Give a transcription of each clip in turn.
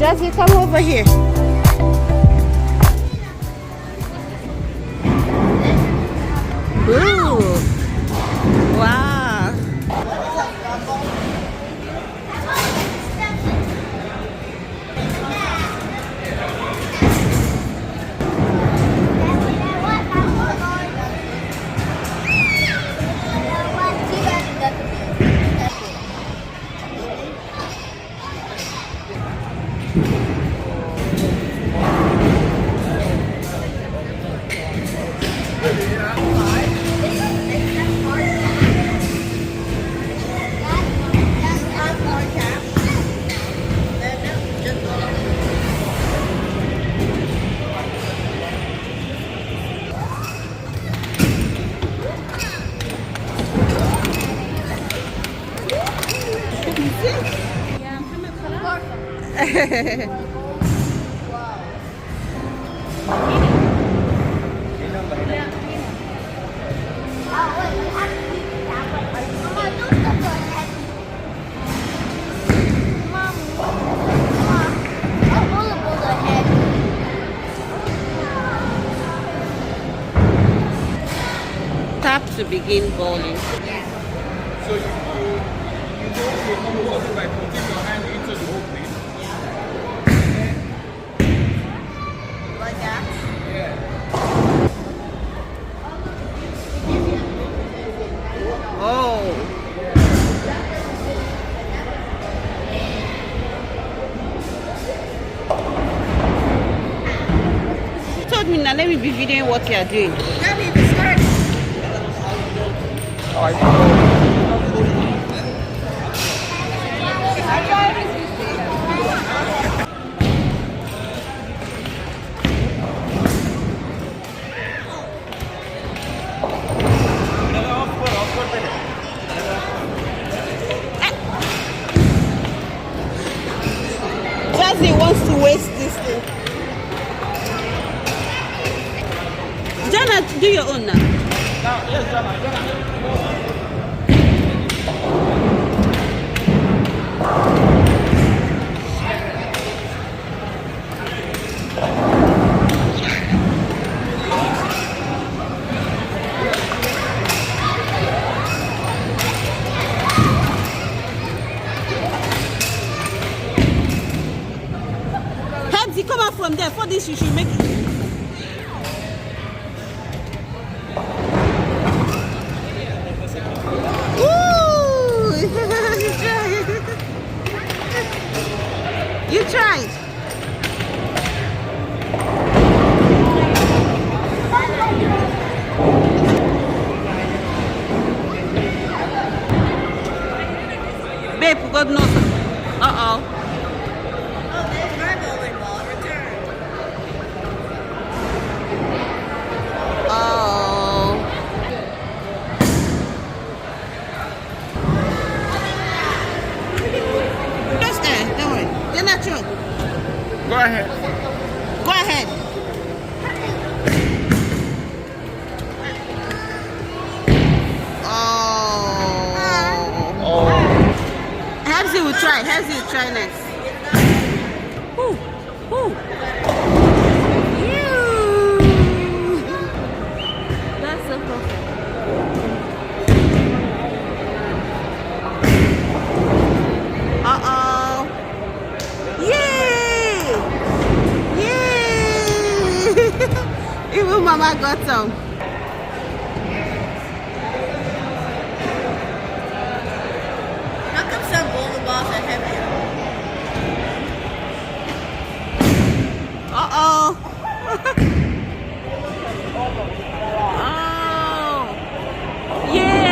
Jazzy, come over here. Ooh. Wow. Tap to begin bowling. So you hold the water by putting your hand into the opening. Like that? Yeah. Oh. Told me now, let me be videoing what you are doing. Let me be started. Jazzy wants to waste this thing. Jana, do your own now. Yes, Jana. Hebsy, come out from there. For this, you should make it. Ooh! You tried. Babe, God knows. Uh-oh. Oh, there's my bowling ball. Return. Oh. Just there, don't worry. You're not sure. Go ahead. Go ahead. Oh. Oh. Hebsy will try. Hebsy will try next. Ooh. Ooh. Ew. That's so perfect. Uh-oh. Yay! Yay! Even Mama got some. How come some bowling balls are heavier? Uh-oh. Oh. Yay!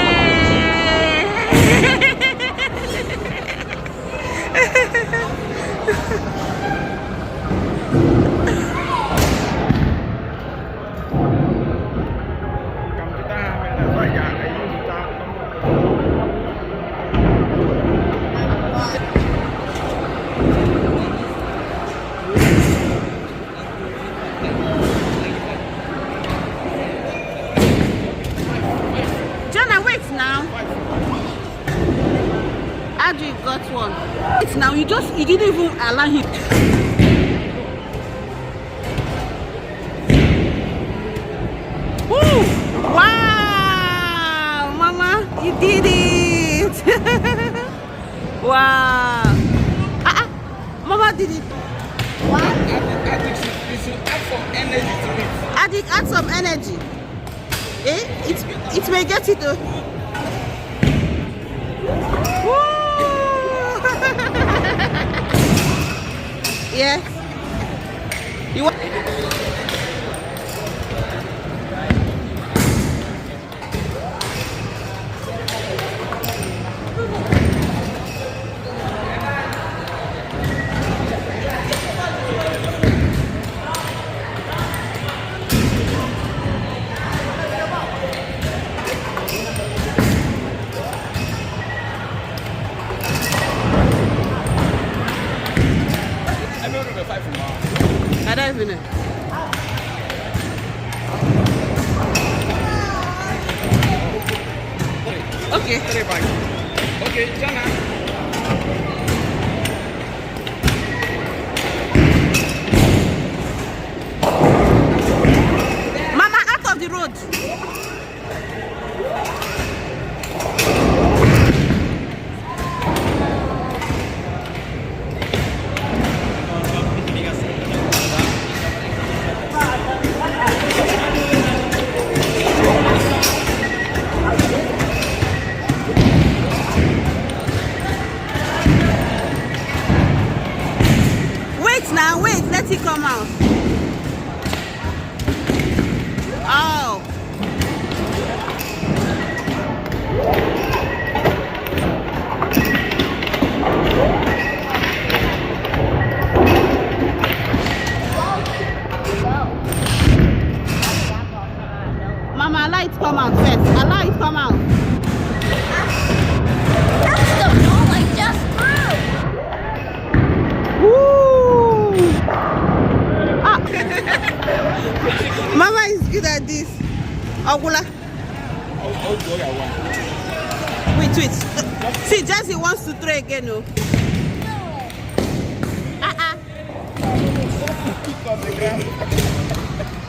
you didn't even allow him. Woo! Wow, Mama, you did it! Wow! Mama did it. What? You should add some energy to it. Add some energy. Eh? It may get it. Yes. You want? I don't even know. Okay. Okay, Jana. Mama, out of the road. Now wait, let it come out. Oh. Mama, allow it come out first. Allow it come out. That's the ball I just threw. Woo! Ah. Mama is good at this. Ogula. Wait. See, Jazzy wants to throw again, no?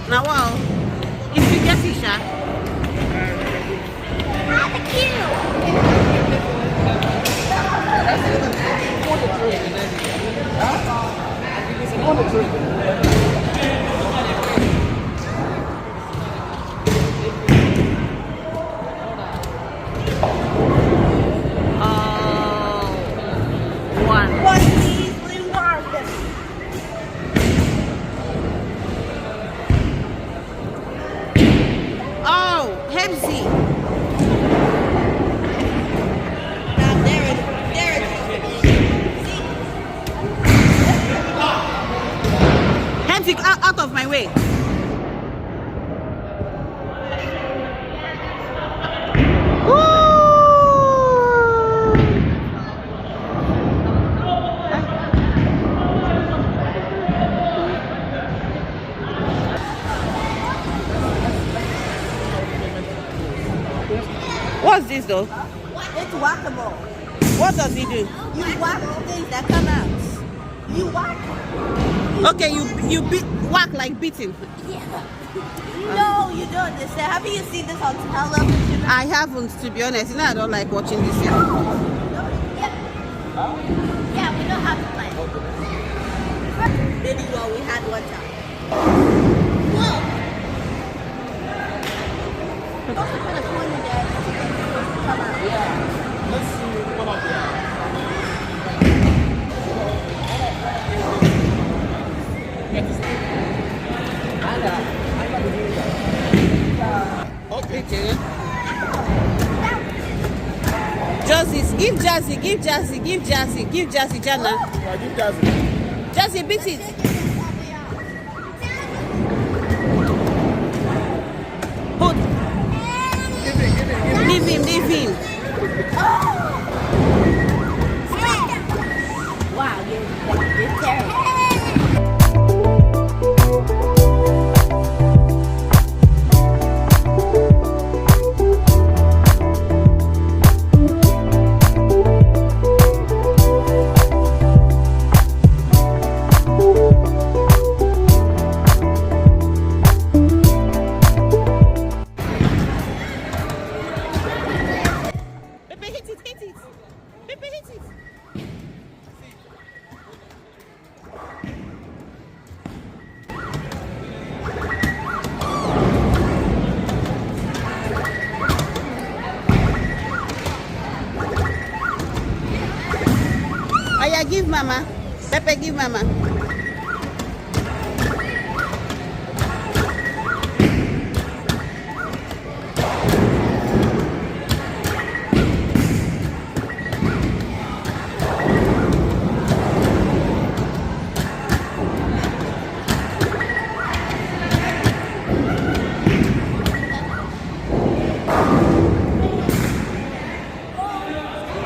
Now, wow. If you get it, Sha. Out of my way. What's this though? It's whack-a-mole. What does he do? You whack things that come out. You whack. Okay, you whack like beating. Yeah. No, you don't understand. Haven't you seen this on television? I haven't, to be honest. You know, I don't like watching this here. Yeah. Yeah, we know how to play. Maybe well, we had one time. Whoa. Also put a corner there. Come out. Yeah. Let's see what I'll do. Okay. Give Jazzy, Jana. Yeah, give Jazzy. Jazzy, beat it. Hold. Leave him. Wow, you're terrible. give Mama. Pepe, give Mama.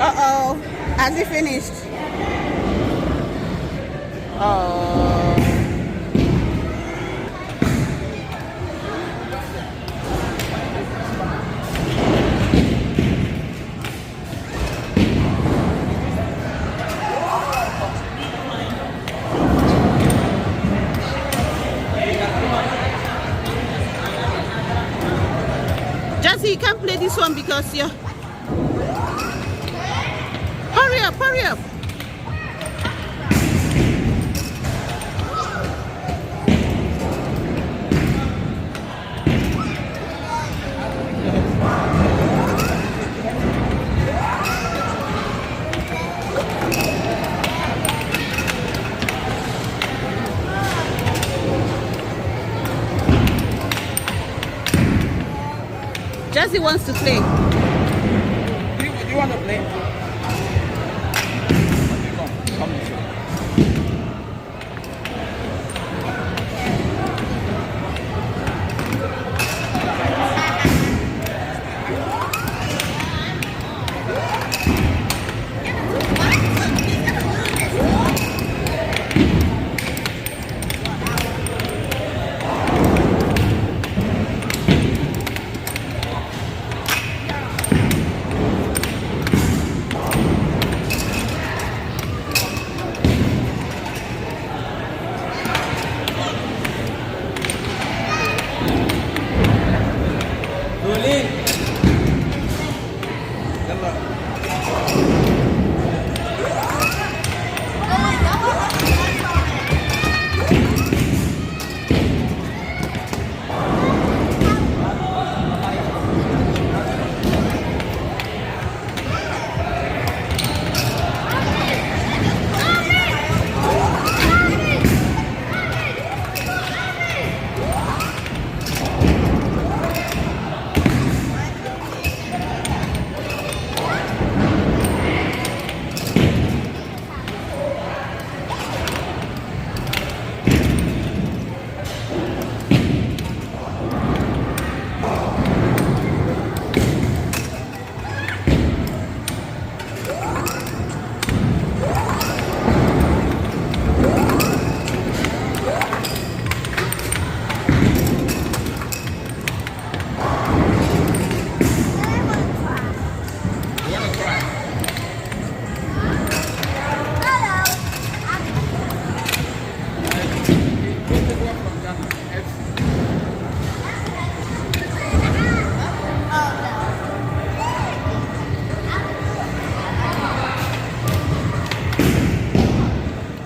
Uh-oh. Has he finished? Oh. Jazzy, you can't play this one because you're... Hurry up, hurry up. Jazzy wants to play. Do you want to play? Come this way. Rolling. Yalla.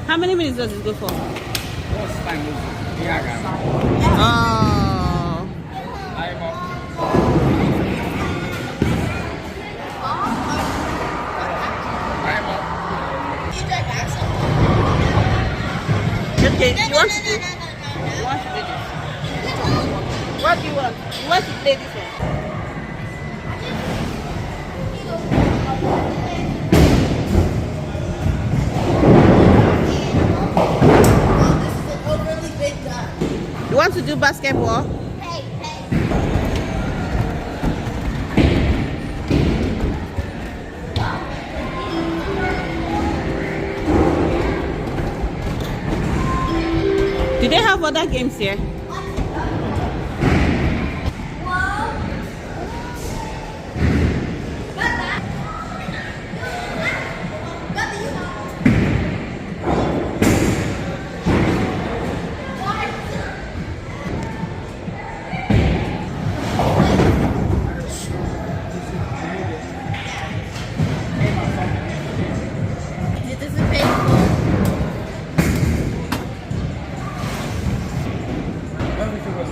How many minutes does it go for? What's time is it? Yeah, Oh. I'm up. I'm up. Okay, you want to do? You want to do this? What do you want? You want to play this one? You want to do basketball? Do they have other games here?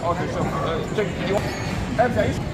Okay, so check. You want?